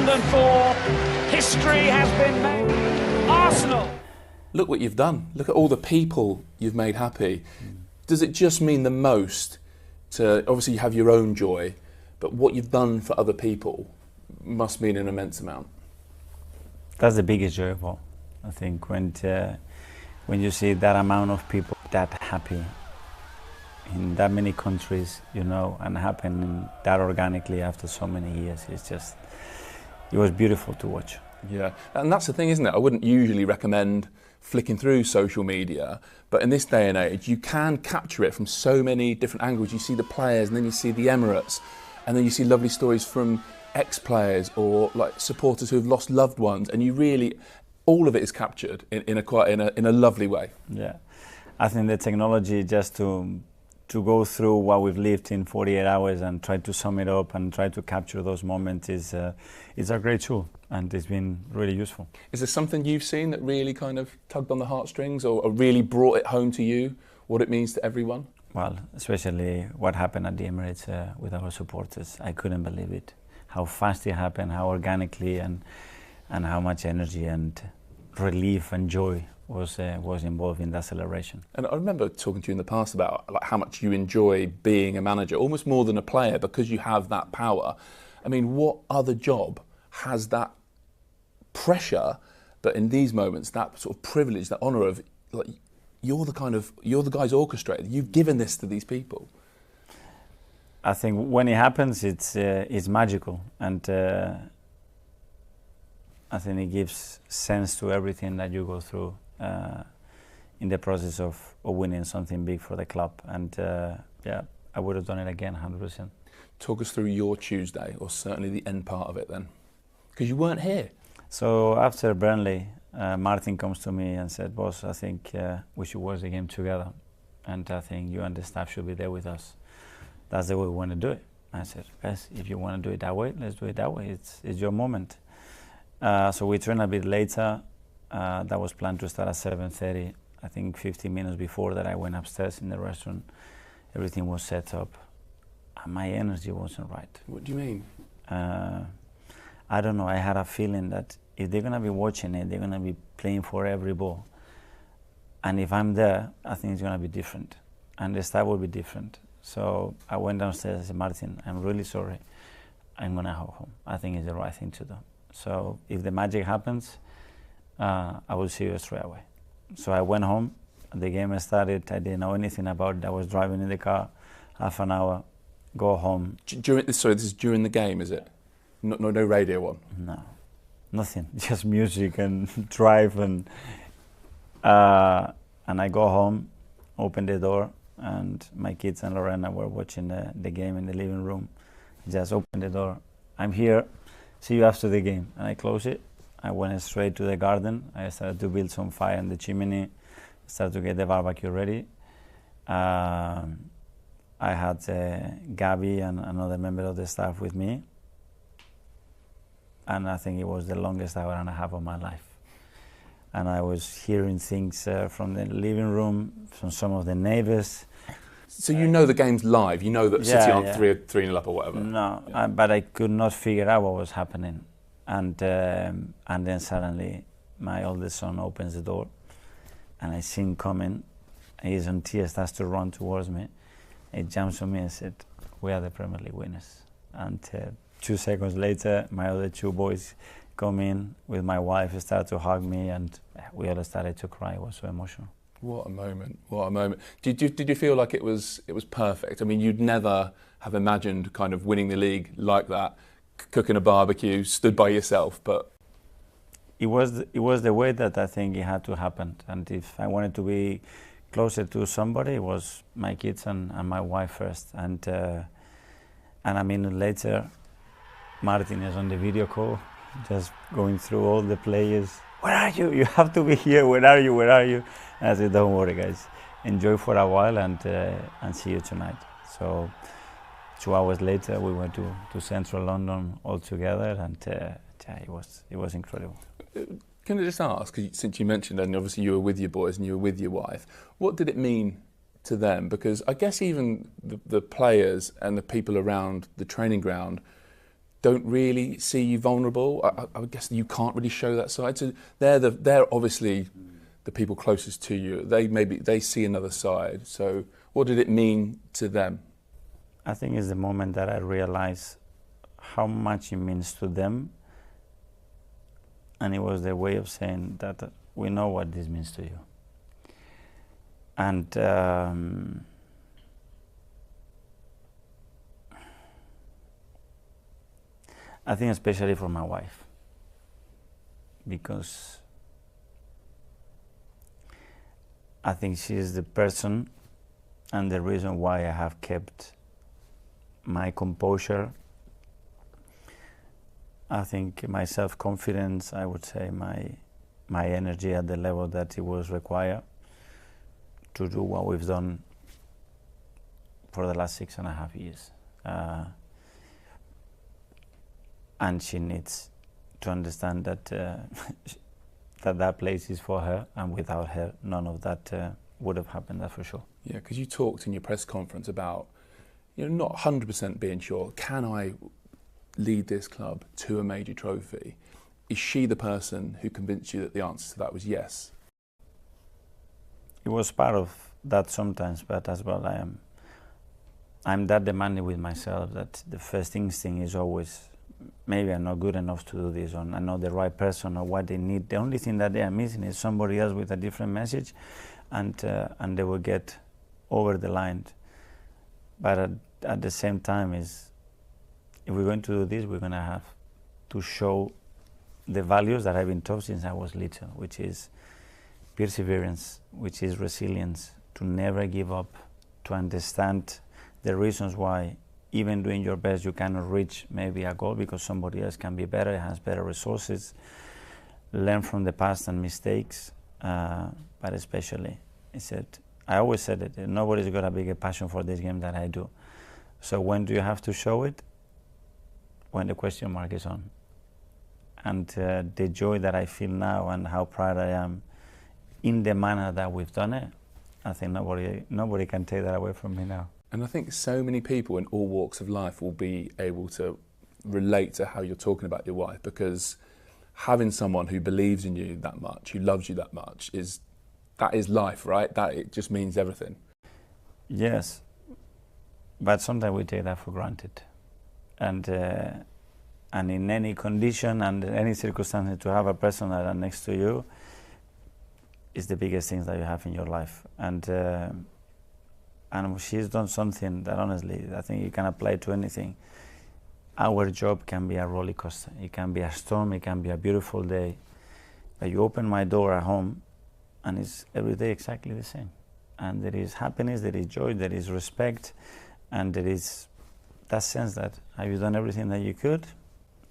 2004, history has been made. Arsenal. Look what you've done. Look at all the people you've made happy. Does it just mean the most to, obviously you have your own joy, but what you've done for other people must mean an immense amount? That's the biggest joy of all. I think when you see that amount of people that happy in that many countries, you know, and happening that organically after so many years, it was beautiful to watch. Yeah, and that's the thing, isn't it? I wouldn't usually recommend flicking through social media, but in this day and age, you can capture it from so many different angles. You see the players, and then you see the Emirates, and then you see lovely stories from ex-players or like supporters who have lost loved ones, and you really, all of it is captured in a lovely way. Yeah, I think the technology just to go through what we've lived in 48 hours and try to sum it up and try to capture those moments is a great tool, and it's been really useful. Is there something you've seen that really kind of tugged on the heartstrings or really brought it home to you, what it means to everyone? Well, especially what happened at the Emirates with our supporters. I couldn't believe it. How fast it happened, how organically, and how much energy and relief and joy was involved in that celebration. And I remember talking to you in the past about like how much you enjoy being a manager, almost more than a player, because you have that power. I mean, what other job has that pressure, but in these moments, that sort of privilege, that honour of like you're the guys orchestrated. You've given this to these people. I think when it happens, it's magical, and I think it gives sense to everything that you go through in the process of winning something big for the club. And yeah, I would have done it again, 100%. Talk us through your Tuesday, or certainly the end part of it then, because you weren't here. So after Burnley, Martin comes to me and said, "Boss, I think we should watch the game together, and I think you and the staff should be there with us. That's the way we want to do it." I said, "Yes, if you want to do it that way, let's do it that way. It's your moment." So we trained a bit later. That was planned to start at 7:30. I think 15 minutes before that, I went upstairs in the restaurant. Everything was set up. My energy wasn't right. What do you mean? I don't know. I had a feeling that if they're going to be watching it, they're going to be playing for every ball. And if I'm there, I think it's going to be different. And the style will be different. So I went downstairs and said, "Martin, I'm really sorry. I'm going to go home. I think it's the right thing to do. So if the magic happens, I will see you straight away." So I went home. The game started. I didn't know anything about it. I was driving in the car, half an hour, go home. This is during the game, is it? No radio on? No, nothing. Just music and drive and I go home, open the door, and my kids and Lorena were watching the game in the living room. Just open the door. "I'm here. See you after the game." And I close it. I went straight to the garden. I started to build some fire in the chimney, started to get the barbecue ready. I had Gabby and another member of the staff with me. And I think it was the longest hour and a half of my life. And I was hearing things from the living room, from some of the neighbors. So you know the game's live, you know that City aren't 3-0 up or whatever? No, but I could not figure out what was happening. And then suddenly my oldest son opens the door and I see him coming. He's on tears, starts to run towards me. He jumps on me and said, "We are the Premier League winners." And 2 seconds later, my other two boys come in with my wife, start to hug me, and we all started to cry. It was so emotional. What a moment! What a moment! Did you feel like it was perfect? I mean, you'd never have imagined kind of winning the league like that, cooking a barbecue, stood by yourself, but it was the way that I think it had to happen. And if I wanted to be closer to somebody, it was my kids and my wife first. And a minute later, Martin is on the video call, just going through all the players. "Where are you? You have to be here. Where are you? Where are you?" And I said, "Don't worry, guys. Enjoy for a while and see you tonight." So 2 hours later, we went to central London all together, and it was incredible. Can I just ask, since you mentioned, and obviously you were with your boys and you were with your wife, what did it mean to them? Because I guess even the players and the people around the training ground don't really see you vulnerable. I would guess you can't really show that side. So they're obviously the people closest to you. They see another side. So what did it mean to them? I think it's the moment that I realized how much it means to them, and it was their way of saying that we know what this means to you. And I think especially for my wife, because I think she is the person and the reason why I have kept my composure. I think my self-confidence, I would say my energy at the level that it was required to do what we've done for the last 6.5 years. And she needs to understand that that place is for her, and without her, none of that would have happened, that's for sure. Yeah, because you talked in your press conference about, not 100% being sure, can I lead this club to a major trophy? Is she the person who convinced you that the answer to that was yes? It was part of that sometimes, but as well I'm that demanding with myself that the first instinct is always, maybe I'm not good enough to do this, or I'm not the right person, or what they need. The only thing that they are missing is somebody else with a different message, and they will get over the line. But at the same time, if we're going to do this, we're going to have to show the values that I've been taught since I was little, which is perseverance, which is resilience, to never give up, to understand the reasons why even doing your best you cannot reach maybe a goal because somebody else can be better, has better resources. Learn from the past and mistakes, but especially, I always said it, nobody's got a bigger passion for this game than I do. So when do you have to show it? When the question mark is on. And the joy that I feel now and how proud I am in the manner that we've done it, I think nobody can take that away from me now. And I think so many people in all walks of life will be able to relate to how you're talking about your wife, because having someone who believes in you that much, who loves you that much, that is life, right? That it just means everything. Yes, but sometimes we take that for granted. And in any condition and any circumstance, to have a person that is next to you is the biggest thing that you have in your life. And she's done something that honestly, I think you can apply to anything. Our job can be a roller coaster. It can be a storm, it can be a beautiful day. But you open my door at home and it's every day exactly the same. And there is happiness, there is joy, there is respect, and there is that sense that have you done everything that you could?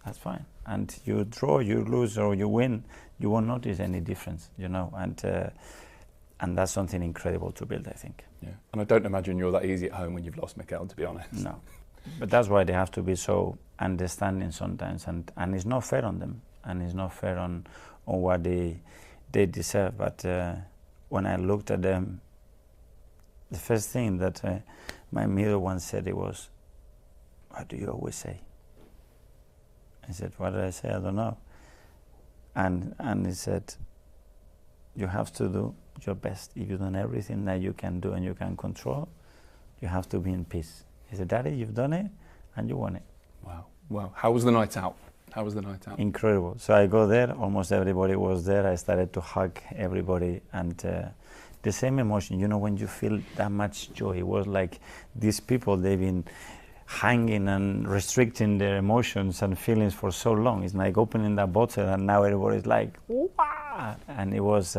That's fine. And you draw, you lose, or you win, you won't notice any difference, and that's something incredible to build, I think. Yeah, and I don't imagine you're that easy at home when you've lost Mikel, to be honest. No, but that's why they have to be so understanding sometimes, and it's not fair on them, and it's not fair on what they deserve. But when I looked at them, the first thing that my middle one said, it was, "What do you always say?" I said, "What did I say? I don't know." And he said, "You have to do your best. If you've done everything that you can do and you can control, you have to be in peace." He said, "Daddy, you've done it and you won it." Wow. How was the night out? Incredible. So I go there, almost everybody was there. I started to hug everybody, and the same emotion, when you feel that much joy. It was like these people, they've been hanging and restricting their emotions and feelings for so long. It's like opening that bottle and now everybody's like, "Wow!" And it was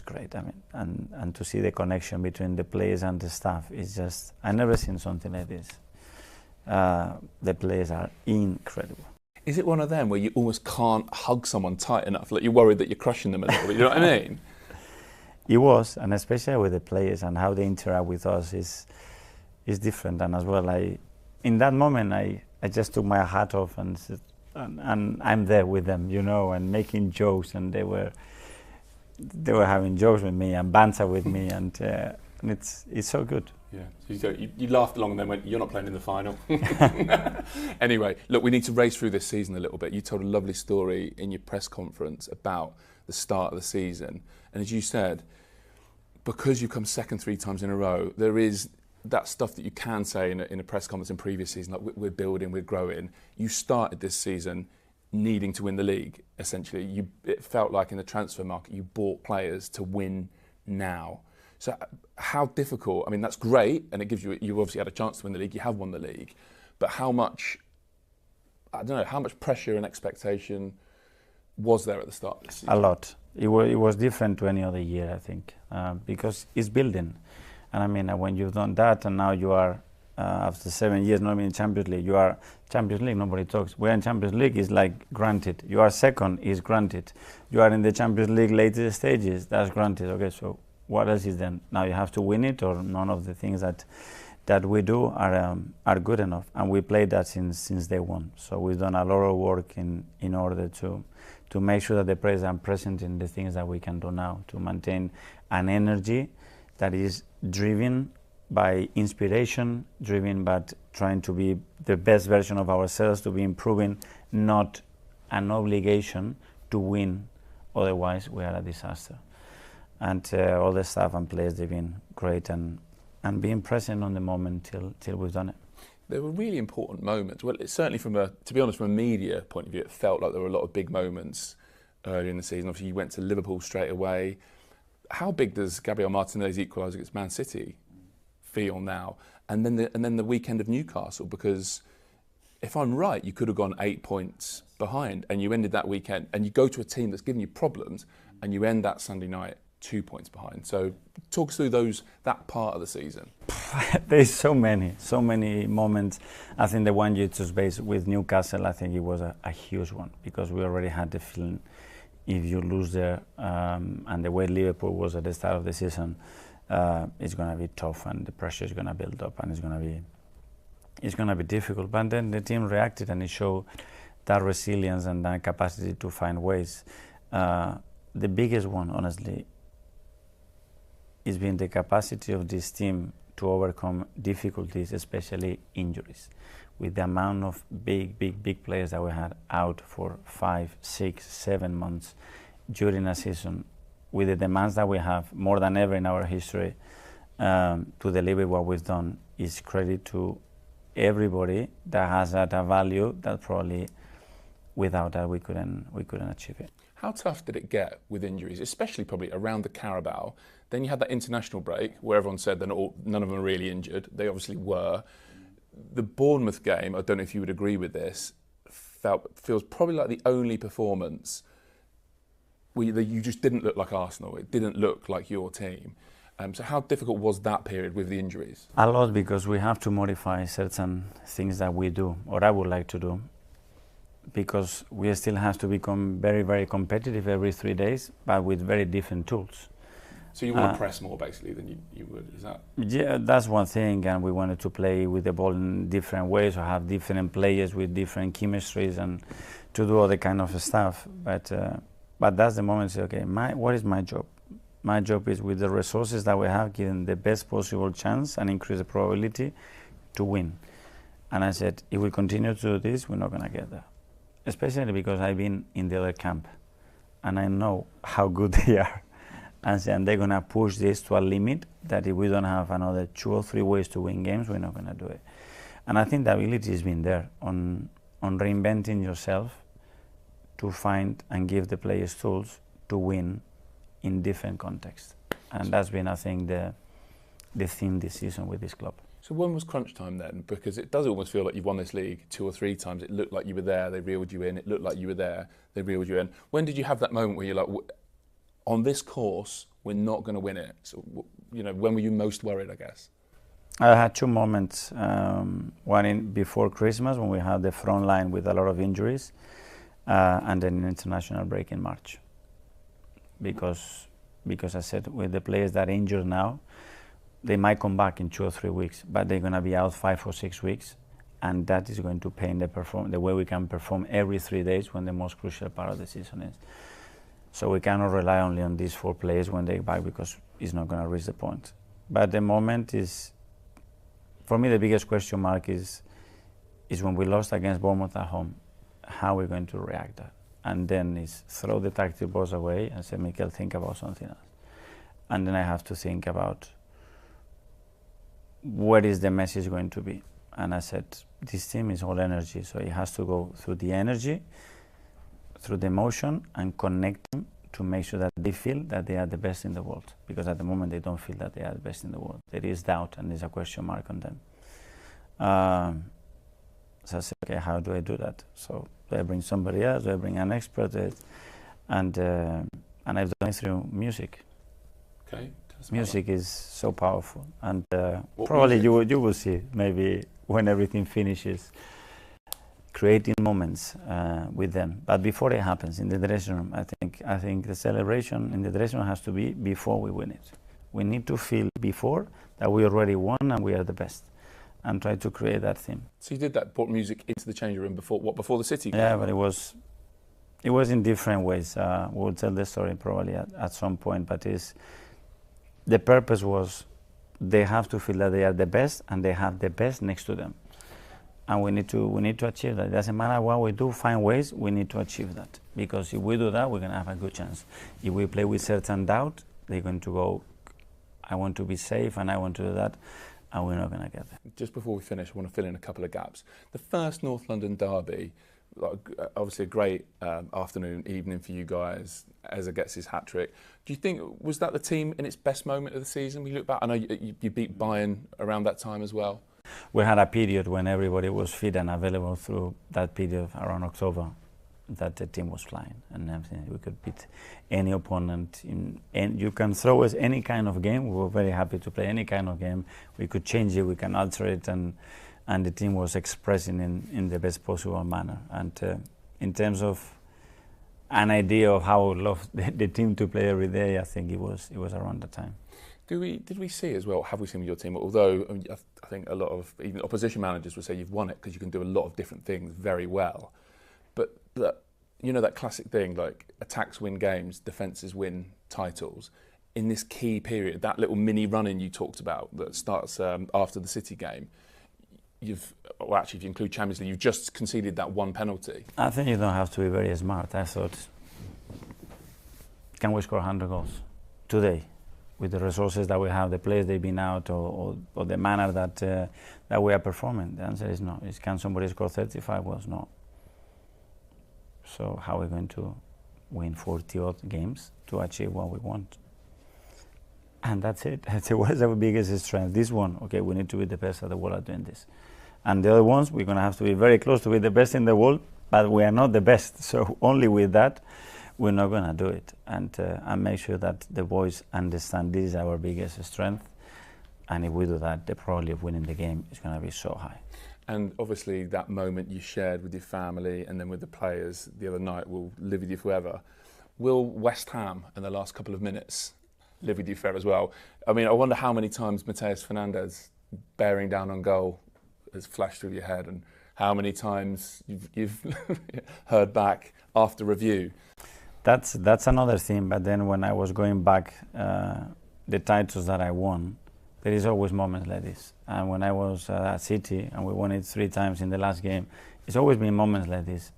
great. I mean, and to see the connection between the players and the staff is just, I never seen something like this. The players are incredible. Is it one of them where you almost can't hug someone tight enough, like you're worried that you're crushing them a little bit, you know what I mean? It was, and especially with the players and how they interact with us is different. And as well, in that moment, I just took my hat off and said, and I'm there with them, and making jokes, and they were having jokes with me and banter with me, and it's so good. Yeah, so you laughed along and then went, you're not playing in the final. Anyway, look, we need to race through this season a little bit. You told a lovely story in your press conference about the start of the season. And as you said, because you've come second 3 times in a row, there is that stuff that you can say in a press conference in previous season, like we're building, we're growing. You started this season needing to win the league, essentially. It felt like in the transfer market, you bought players to win now. So how difficult, I mean, that's great, and it gives you obviously had a chance to win the league, you have won the league, but how much, I don't know, how much pressure and expectation was there at the start of this season? A lot. It was different to any other year, I think, because it's building. And I mean, when you've done that, and now you are, after 7 years, not in Champions League, you are Champions League, nobody talks. We're in Champions League, is like granted. You are second, is granted. You are in the Champions League later stages, that's granted. Okay, so what else is then? Now you have to win it, or none of the things that we do are good enough, and we played that since day one. So we've done a lot of work in order to make sure that the players are present in the things that we can do now, to maintain an energy that is driven by inspiration, driven by trying to be the best version of ourselves, to be improving, not an obligation to win, otherwise we are a disaster. And all the staff and players, they've been great, and being present on the moment till we've done it. There were really important moments. Well, it's certainly to be honest, from a media point of view, it felt like there were a lot of big moments early in the season. Obviously, you went to Liverpool straight away. How big does Gabriel Martinelli's equaliser against Man City feel now? And then the weekend of Newcastle, because if I'm right, you could have gone 8 points behind, and you ended that weekend, and you go to a team that's giving you problems, and you end that Sunday night 2 points behind. So talk us through that part of the season. There's so many moments. I think the one you just based with Newcastle, I think it was a huge one, because we already had the feeling if you lose there, and the way Liverpool was at the start of the season, it's going to be tough, and the pressure is going to build up, and it's going to be difficult. But then the team reacted, and it showed that resilience and that capacity to find ways. The biggest one, honestly, has been the capacity of this team to overcome difficulties, especially injuries. With the amount of big players that we had out for 5, 6, 7 months during a season, with the demands that we have more than ever in our history, to deliver what we've done is credit to everybody that has that value that probably without that we couldn't achieve it. How tough did it get with injuries, especially probably around the Carabao? Then you had that international break where everyone said that none of them are really injured. They obviously were. The Bournemouth game, I don't know if you would agree with this, feels probably like the only performance where you just didn't look like Arsenal. It didn't look like your team. So how difficult was that period with the injuries? A lot, because we have to modify certain things that we do, or I would like to do, because we still have to become very, very competitive every 3 days, but with very different tools. So you want to press more, basically, than you would, is that? Yeah, that's one thing, and we wanted to play with the ball in different ways, or have different players with different chemistries, and to do all the kind of stuff. But that's the moment to say, okay, what is my job? My job is, with the resources that we have, given the best possible chance and increase the probability to win. And I said, if we continue to do this, we're not going to get there. Especially because I've been in the other camp, and I know how good they are. And they're going to push this to a limit that if we don't have another 2 or 3 ways to win games, we're not going to do it. And I think the ability has been there on reinventing yourself to find and give the players tools to win in different contexts. And that's been, I think, the theme this season with this club. So when was crunch time then? Because it does almost feel like you've won this league 2 or 3 times. It looked like you were there, they reeled you in. It looked like you were there, they reeled you in. When did you have that moment where you're like, on this course, we're not going to win it? So, when were you most worried, I guess? I had 2 moments. One before Christmas, when we had the front line with a lot of injuries, and then an international break in March. Because I said, with the players that are injured now, they might come back in 2 or 3 weeks, but they're going to be out 5 or 6 weeks, and that is going to pain the way we can perform every 3 days when the most crucial part of the season is. So we cannot rely only on these 4 players when they're back, because it's not going to reach the point. But the moment is for me, the biggest question mark is when we lost against Bournemouth at home, how we're going to react that. And then is throw the tactic balls away and say, Mikel, think about something else. And then I have to think about what is the message going to be. And I said, this team is all energy, so it has to go through the energy, through the emotion, and connect them to make sure that they feel that they are the best in the world. Because at the moment, they don't feel that they are the best in the world. There is doubt, and there's a question mark on them. So I said, okay, how do I do that? So do I bring somebody else? Do I bring an expert? And I've done it through music. Okay. Music is so powerful, and probably you will see maybe when everything finishes, creating moments with them. But before it happens in the dressing room, I think the celebration in the dressing room has to be before we win it. We need to feel before that we already won and we are the best, and try to create that theme. So you did that, brought music into the changing room before the City game? Yeah, but it was in different ways. We'll tell the story probably at some point, but the purpose was they have to feel that they are the best and they have the best next to them. And we need to achieve that. It doesn't matter what we do, find ways, we need to achieve that. Because if we do that, we're going to have a good chance. If we play with certain doubt, they're going to go, I want to be safe and I want to do that, and we're not going to get there. Just before we finish, I want to fill in a couple of gaps. The first North London derby, obviously a great afternoon, evening for you guys. Eza gets his hat-trick. Do you think, was that the team in its best moment of the season? We look back, I know you beat Bayern around that time as well. We had a period when everybody was fit and available through that period around October, that the team was flying and everything. We could beat any opponent, and you can throw us any kind of game. We were very happy to play any kind of game. We could change it, we can alter it, and the team was expressing in the best possible manner. And in terms of an idea of how I would love the team to play every day, I think it was around that time. Did we see as well, have we seen with your team, although I think a lot of even opposition managers would say you've won it because you can do a lot of different things very well, but you know that classic thing, like attacks win games, defences win titles. In this key period, that little mini run-in you talked about that starts after the City game, if you include Champions League, you've just conceded that one penalty. I think you don't have to be very smart. I thought, can we score 100 goals today with the resources that we have, the players they've been out, or the manner that we are performing? The answer is no. Can somebody score 35 goals? No. So how are we going to win 40-odd games to achieve what we want? And that's it. What is our biggest strength? This one, okay, we need to be the best at the world at doing this. And the other ones, we're going to have to be very close to be the best in the world, but we are not the best. So only with that, we're not going to do it. And make sure that the boys understand this is our biggest strength. And if we do that, the probability of winning the game is going to be so high. And obviously that moment you shared with your family and then with the players the other night will live with you forever. Will West Ham in the last couple of minutes live with you forever as well? I mean, I wonder how many times Mateus Fernandes bearing down on goal has flashed through your head, and how many times you've heard back after review. That's another thing. But then when I was going back, the titles that I won, there is always moments like this. And when I was at City and we won it 3 times in the last game, it's always been moments like this.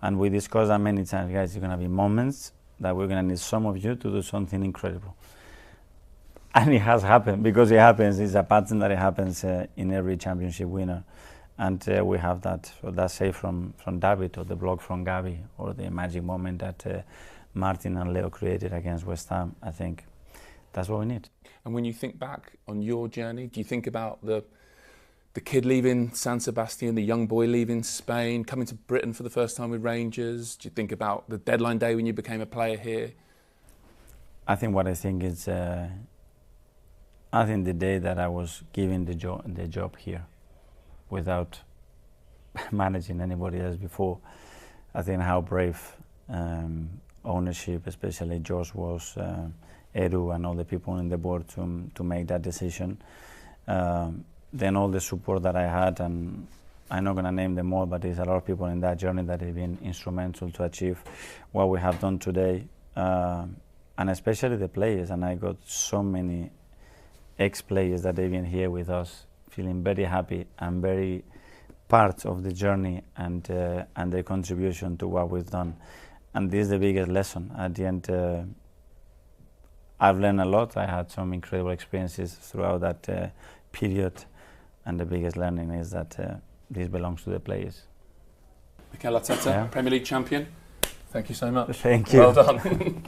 And we discussed that many times, guys. It's going to be moments that we're going to need some of you to do something incredible. And it has happened, because it happens. It's a pattern that it happens in every championship winner. And we have that. So that's say from David, or the block from Gavi, or the magic moment that Martin and Leo created against West Ham. I think that's what we need. And when you think back on your journey, do you think about the kid leaving San Sebastian, the young boy leaving Spain, coming to Britain for the first time with Rangers? Do you think about the deadline day when you became a player here? I think what I think is, I think the day that I was given the job here, without managing anybody else before, I think how brave ownership, especially George was, Edu and all the people in the board to make that decision. Then all the support that I had, and I'm not going to name them all, but there's a lot of people in that journey that have been instrumental to achieve what we have done today, and especially the players. And I got so many ex-players that they've been here with us feeling very happy and very part of the journey and their contribution to what we've done. And this is the biggest lesson. At the end, I've learned a lot. I had some incredible experiences throughout that period, and the biggest learning is that this belongs to the players. Mikel Arteta, Premier League champion. Thank you so much. Thank you. Well done.